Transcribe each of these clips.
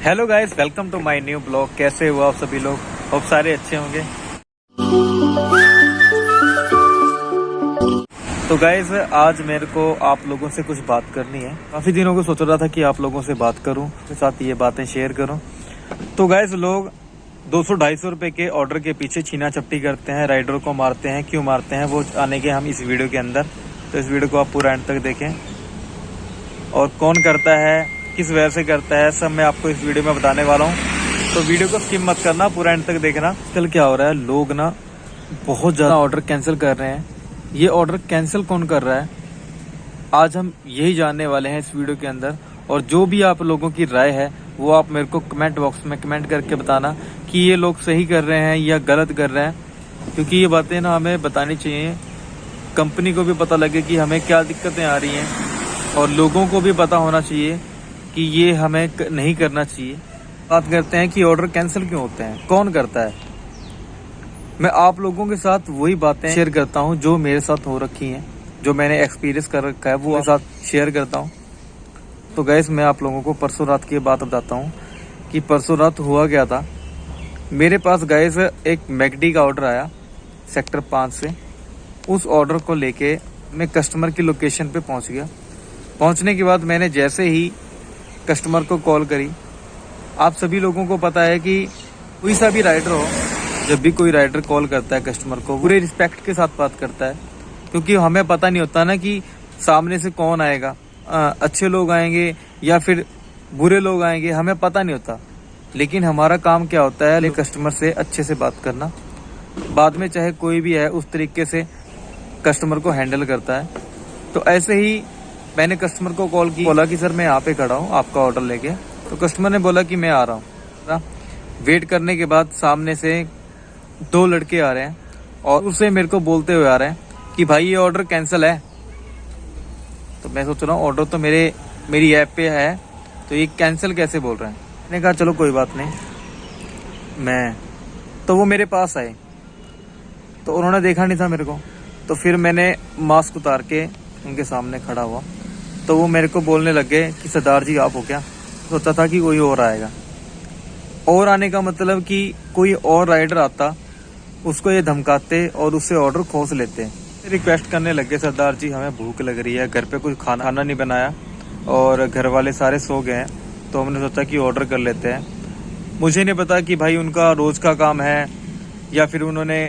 Hello guys, welcome to my new blog. कैसे हो आप सभी लोग? होप सारे अच्छे होंगे। तो गाइस, आज मेरे को आप लोगों से कुछ बात करनी है। काफी दिनों को सोच रहा था कि आप लोगों से बात करूं, के साथ ये बातें शेयर करूं। तो गाइस, लोग 200-250 रुपए के ऑर्डर के पीछे छीना चपटी करते हैं, राइडर को मारते हैं। क्यों मारते हैं वो आने के हम इस वीडियो के अंदर। तो इस वीडियो को आप पूरा एंड तक देखें, और कौन करता है, किस वजह से करता है, सब मैं आपको इस वीडियो में बताने वाला हूँ। तो वीडियो को स्किप मत करना, पूरा एंड तक देखना। कल क्या हो रहा है, लोग ना बहुत ज़्यादा ऑर्डर कैंसिल कर रहे हैं। ये ऑर्डर कैंसिल कौन कर रहा है, आज हम यही जानने वाले हैं इस वीडियो के अंदर। और जो भी आप लोगों की राय है वो आप मेरे को कमेंट बॉक्स में कमेंट करके बताना कि ये लोग सही कर रहे हैं या गलत कर रहे हैं। क्योंकि ये बातें ना हमें बतानी चाहिए, कंपनी को भी पता लगे कि हमें क्या दिक्कतें आ रही हैं, और लोगों को भी पता होना चाहिए कि ये हमें नहीं करना चाहिए। बात करते हैं कि ऑर्डर कैंसिल क्यों होते हैं, कौन करता है। मैं आप लोगों के साथ वही बातें शेयर करता हूँ जो मेरे साथ हो रखी हैं, जो मैंने एक्सपीरियंस कर रखा है, वो साथ शेयर करता हूँ। तो गैस, मैं आप लोगों को परसों रात की बात बताता हूँ कि परसों रात हुआ क्या था। मेरे पास गैस एक मैकडी का ऑर्डर आया सेक्टर 5 से। उस ऑर्डर को लेके मैं कस्टमर की लोकेशन पे पहुँच गया। पहुँचने के बाद मैंने जैसे ही कस्टमर को कॉल करी, आप सभी लोगों को पता है कि कोई सा भी राइडर हो, जब भी कोई राइडर कॉल करता है कस्टमर को, पूरे रिस्पेक्ट के साथ बात करता है। क्योंकि हमें पता नहीं होता ना कि सामने से कौन आएगा, अच्छे लोग आएंगे या फिर बुरे लोग आएंगे, हमें पता नहीं होता। लेकिन हमारा काम क्या होता है, कस्टमर से अच्छे से बात करना। बाद में चाहे कोई भी है, उस तरीके से कस्टमर को हैंडल करता है। तो ऐसे ही मैंने कस्टमर को कॉल की, बोला कि सर मैं यहाँ पे खड़ा हूँ आपका ऑर्डर लेके। तो कस्टमर ने बोला कि मैं आ रहा हूँ। वेट करने के बाद सामने से 2 लड़के आ रहे हैं और उससे मेरे को बोलते हुए आ रहे हैं कि भाई ये ऑर्डर कैंसिल है। तो मैं सोच रहा हूँ ऑर्डर तो मेरी ऐप पे है, तो ये कैंसिल कैसे बोल रहे हैं। मैंने कहा चलो कोई बात नहीं। तो वो मेरे पास आए, तो उन्होंने देखा नहीं था मेरे को। तो फिर मैंने मास्क उतार के उनके सामने खड़ा हुआ, तो वो मेरे को बोलने लगे कि सरदार जी आप हो क्या। सोचा था कि कोई और आएगा, और आने का मतलब कि कोई और राइडर आता, उसको ये धमकाते और उससे ऑर्डर खोस लेते। रिक्वेस्ट करने लगे, सरदार जी हमें भूख लग रही है, घर पे कुछ खाना नहीं बनाया और घर वाले सारे सो गए हैं, तो हमने सोचा कि ऑर्डर कर लेते हैं। मुझे नहीं पता कि भाई उनका रोज का काम है या फिर उन्होंने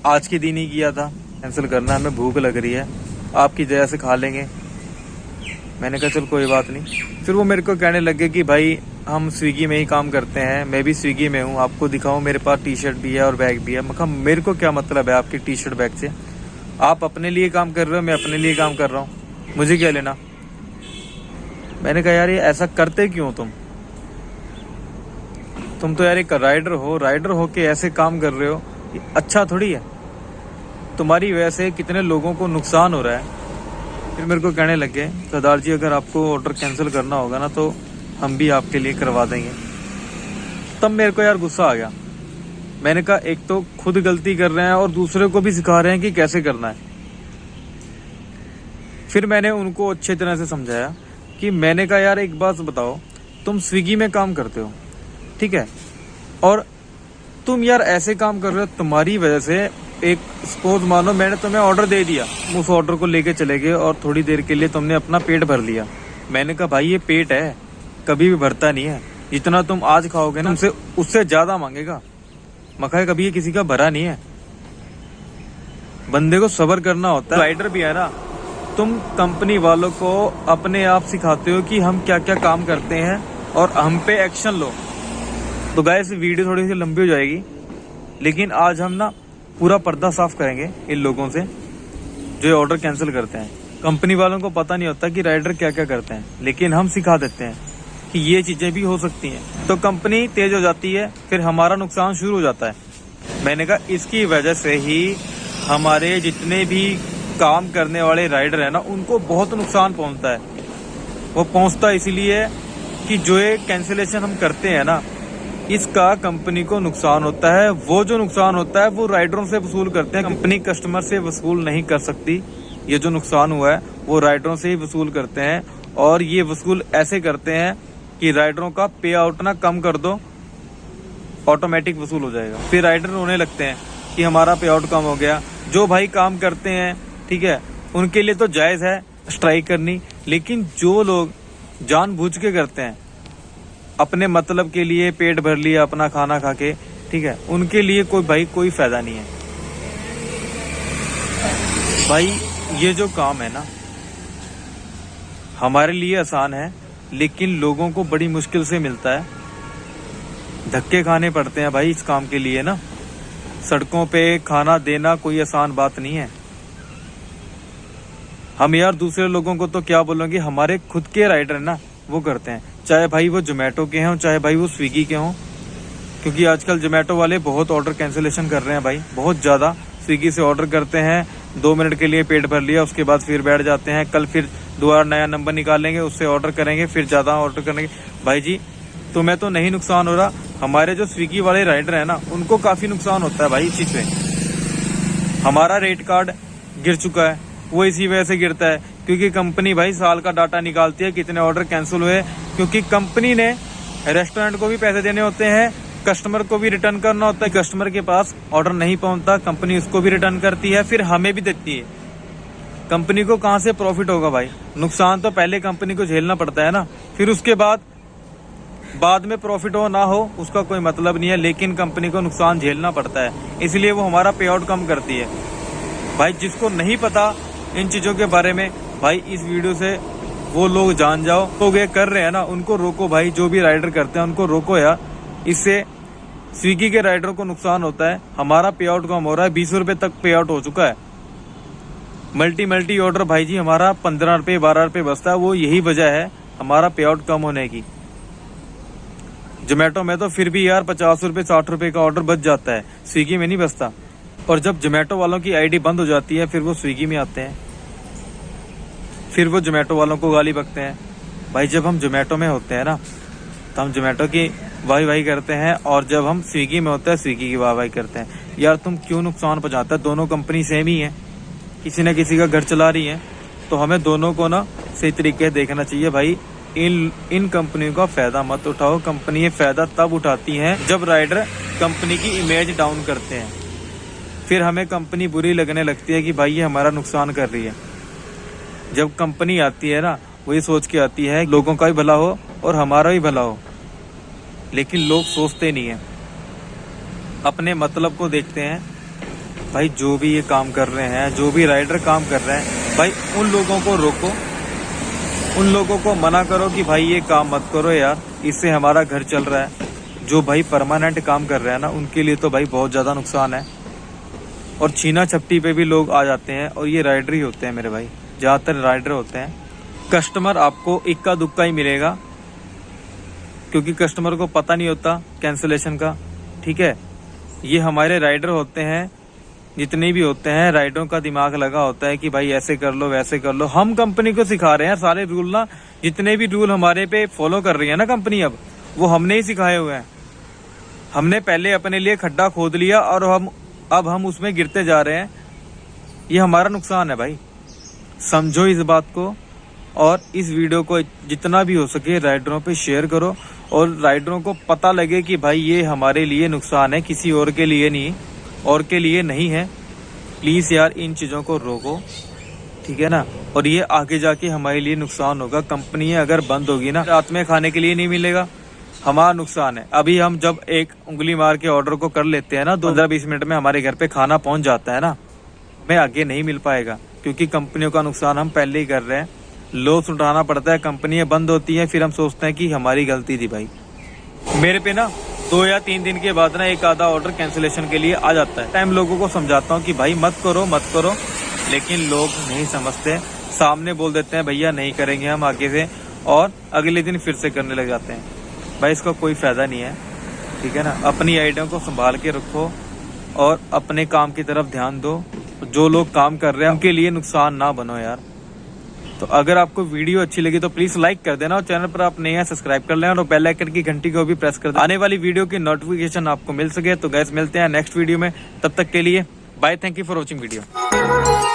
आज के दिन ही किया था कैंसिल करना। हमें भूख लग रही है, आपकी जगह से खा लेंगे। मैंने कहा चल कोई बात नहीं। फिर वो मेरे को कहने लगे कि भाई हम स्विगी में ही काम करते हैं, मैं भी स्विगी में हूँ, आपको दिखाऊं, मेरे पास टी शर्ट भी है और बैग भी है। मैं कहा मेरे को क्या मतलब है आपकी टी शर्ट बैग से, आप अपने लिए काम कर रहे हो, मैं अपने लिए काम कर रहा हूँ, मुझे क्या लेना। मैंने कहा यार ये ऐसा करते क्यों तुम तो यार एक राइडर हो के ऐसे काम कर रहे हो, अच्छा थोड़ी है। तुम्हारी वजह से कितने लोगों को नुकसान हो रहा है। फिर मेरे को कहने लगे सरदार जी अगर आपको ऑर्डर कैंसिल करना होगा ना तो हम भी आपके लिए करवा देंगे। तब मेरे को यार गुस्सा आ गया। मैंने कहा एक तो खुद गलती कर रहे हैं और दूसरे को भी सिखा रहे हैं कि कैसे करना है। फिर मैंने उनको अच्छे तरह से समझाया कि मैंने कहा यार एक बात बताओ, तुम स्विगी में काम करते हो ठीक है, और तुम यार ऐसे काम कर रहे हो, तुम्हारी वजह से एक सपोज मानो मैंने तुम्हें ऑर्डर दे दिया, उस ऑर्डर को लेके चले गए और थोड़ी देर के लिए तुमने अपना पेट भर लिया। मैंने कहा भाई ये पेट है, कभी भी भरता नहीं है, जितना तुम आज खाओगे ना तुमसे उससे ज्यादा मांगेगा। मखा कभी ये किसी का भरा नहीं है। बंदे को सब्र करना होता है। राइडर भी है ना, तुम कंपनी वालों को अपने आप सिखाते हो कि हम क्या क्या काम करते हैं और हम पे एक्शन लो। तो गाइस वीडियो थोड़ी सी लंबी हो जाएगी, लेकिन आज हम ना पूरा पर्दा साफ करेंगे इन लोगों से जो ऑर्डर कैंसिल करते हैं। कंपनी वालों को पता नहीं होता कि राइडर क्या क्या करते हैं, लेकिन हम सिखा देते हैं कि ये चीजें भी हो सकती हैं। तो कंपनी तेज हो जाती है, फिर हमारा नुकसान शुरू हो जाता है। मैंने कहा इसकी वजह से ही हमारे जितने भी काम करने वाले राइडर है ना, उनको बहुत नुकसान पहुंचता है। वो पहुंचता इसीलिए कि जो ये कैंसिलेशन हम करते हैं ना, इसका कंपनी को नुकसान होता है। वो जो नुकसान होता है वो राइडरों से वसूल करते हैं, कंपनी कस्टमर से वसूल नहीं कर सकती। ये जो नुकसान हुआ है वो राइडरों से ही वसूल करते हैं, और ये वसूल ऐसे करते हैं कि राइडरों का पे आउट ना कम कर दो, ऑटोमेटिक वसूल हो जाएगा। फिर राइडर रोने लगते हैं कि हमारा पे आउट कम हो गया। जो भाई काम करते हैं, ठीक है, उनके लिए तो जायज़ है स्ट्राइक करनी, लेकिन जो लोग जानबूझ के करते हैं अपने मतलब के लिए, पेट भर लिया अपना खाना खा के, ठीक है, उनके लिए कोई फायदा नहीं है भाई। ये जो काम है ना हमारे लिए आसान है, लेकिन लोगों को बड़ी मुश्किल से मिलता है। धक्के खाने पड़ते हैं भाई इस काम के लिए ना। सड़कों पे खाना देना कोई आसान बात नहीं है। हम यार दूसरे लोगों को तो क्या बोलेंगे, हमारे खुद के राइडर ना वो करते हैं, चाहे भाई वो जोमेटो के हों, चाहे भाई वो स्विगी के हों, क्योंकि आजकल जोमेटो वाले बहुत ऑर्डर कैंसिलेशन कर रहे हैं भाई, बहुत ज़्यादा। स्विगी से ऑर्डर करते हैं, 2 मिनट के लिए पेट भर लिया, उसके बाद फिर बैठ जाते हैं, कल फिर दोबारा नया नंबर निकालेंगे, उससे ऑर्डर करेंगे, फिर ज़्यादा ऑर्डर करेंगे। भाई जी तुम्हें तो नहीं नुकसान हो रहा, हमारे जो स्विगी वाले राइडर है ना उनको काफ़ी नुकसान होता है भाई इस चीज़ से। हमारा रेट कार्ड गिर चुका है, वो इसी वजह से गिरता है क्योंकि कंपनी भाई साल का डाटा निकालती है कितने ऑर्डर कैंसिल हुए, क्योंकि कंपनी ने रेस्टोरेंट को भी पैसे देने होते हैं, कस्टमर को भी रिटर्न करना होता है। कस्टमर के पास ऑर्डर नहीं पहुंचता, कंपनी उसको भी रिटर्न करती है, फिर हमें भी देती है। कंपनी को कहां से प्रॉफिट होगा भाई? नुकसान तो पहले कंपनी को झेलना पड़ता है ना, फिर उसके बाद में प्रॉफिट हो ना हो उसका कोई मतलब नहीं है, लेकिन कंपनी को नुकसान झेलना पड़ता है, इसलिए वो हमारा पे आउट कम करती है। भाई जिसको नहीं पता इन चीजों के बारे में, भाई इस वीडियो से वो लोग जान जाओ। तो ये कर रहे हैं ना उनको रोको भाई, जो भी राइडर करते हैं उनको रोको यार। इससे स्विगी के राइडरों को नुकसान होता है, हमारा पे आउट कम हो रहा है, 20 रुपए तक पे आउट हो चुका है। मल्टी ऑर्डर भाई जी हमारा 15 रुपए 12 रुपए बचता है, वो यही वजह है हमारा पे आउट कम होने की। जोमेटो में तो फिर भी यार 50 रुपए 60 रुपए का ऑर्डर बच जाता है, स्विगी में नहीं बचता। और जब जोमेटो वालों की आईडी बंद हो जाती है फिर वो स्विगी में आते हैं, फिर वो जोमेटो वालों को गाली बकते हैं। भाई जब हम जोमेटो में होते हैं ना तो हम जोमेटो की वाही करते हैं, और जब हम स्विगी में होते हैं स्विगी की वाही करते हैं। यार तुम क्यों नुकसान पहुंचाता है? दोनों कंपनी सेम ही है, किसी न किसी का घर चला रही है, तो हमें दोनों को ना सही तरीके देखना चाहिए भाई। इन कंपनियों का फायदा मत उठाओ। कंपनी ये फायदा तब उठाती हैं जब राइडर कंपनी की इमेज डाउन करते हैं, फिर हमें कंपनी बुरी लगने लगती है कि भाई ये हमारा नुकसान कर रही है। जब कंपनी आती है ना वो ये सोच के आती है लोगों का भी भला हो और हमारा भी भला हो, लेकिन लोग सोचते नहीं है, अपने मतलब को देखते हैं। भाई जो भी ये काम कर रहे हैं, जो भी राइडर काम कर रहे हैं, भाई उन लोगों को रोको, उन लोगों को मना करो कि भाई ये काम मत करो यार, इससे हमारा घर चल रहा है। जो भाई परमानेंट काम कर रहे हैं ना उनके लिए तो भाई बहुत ज़्यादा नुकसान है। और छीना छपटी पे भी लोग आ जाते हैं, और ये राइडर ही होते हैं मेरे भाई, ज़्यादातर राइडर होते हैं। कस्टमर आपको इक्का दुक्का ही मिलेगा, क्योंकि कस्टमर को पता नहीं होता कैंसिलेशन का, ठीक है। ये हमारे राइडर होते हैं, जितने भी होते हैं राइडरों का दिमाग लगा होता है कि भाई ऐसे कर लो वैसे कर लो। हम कंपनी को सिखा रहे हैं सारे रूल ना, जितने भी रूल हमारे पे फॉलो कर रही है ना कंपनी, अब वो हमने ही सिखाए हुए हैं। हमने पहले अपने लिए खड्डा खोद लिया और अब हम उसमें गिरते जा रहे हैं। ये हमारा नुकसान है भाई, समझो इस बात को। और इस वीडियो को जितना भी हो सके राइडरों पे शेयर करो, और राइडरों को पता लगे कि भाई ये हमारे लिए नुकसान है, किसी और के लिए नहीं, और के लिए नहीं है। प्लीज़ यार इन चीज़ों को रोको, ठीक है ना। और ये आगे जाके हमारे लिए नुकसान होगा। कंपनी अगर बंद होगी ना, रात में खाने के लिए नहीं मिलेगा, हमारा नुकसान है। अभी हम जब एक उंगली मार के ऑर्डर को कर लेते हैं ना, 15-20 मिनट में हमारे घर पे खाना पहुंच जाता है ना, हमें आगे नहीं मिल पाएगा, क्योंकि कंपनियों का नुकसान हम पहले ही कर रहे हैं। लॉस उठाना पड़ता है, कंपनियां बंद होती हैं, फिर हम सोचते हैं कि हमारी गलती थी भाई। मेरे पे ना 2 या 3 दिन के बाद ना एक आधा ऑर्डर कैंसिलेशन के लिए आ जाता है। टाइम लोगों को समझाता हूँ कि भाई मत करो, लेकिन लोग नहीं समझते, सामने बोल देते हैं भैया नहीं करेंगे हम आगे से, और अगले दिन फिर से करने लग जाते हैं। भाई इसका कोई फायदा नहीं है, ठीक है ना। अपनी आइडिया को संभाल के रखो और अपने काम की तरफ ध्यान दो। जो लोग काम कर रहे हैं उनके लिए नुकसान ना बनो यार। तो अगर आपको वीडियो अच्छी लगी तो प्लीज लाइक कर देना, और चैनल पर आप नए हैं सब्सक्राइब कर लेना, और बेल आइकन की घंटी को भी प्रेस कर देना, आने वाली वीडियो की नोटिफिकेशन आपको मिल सके। तो गाइस मिलते हैं नेक्स्ट वीडियो में, तब तक के लिए bye, thank you for watching video.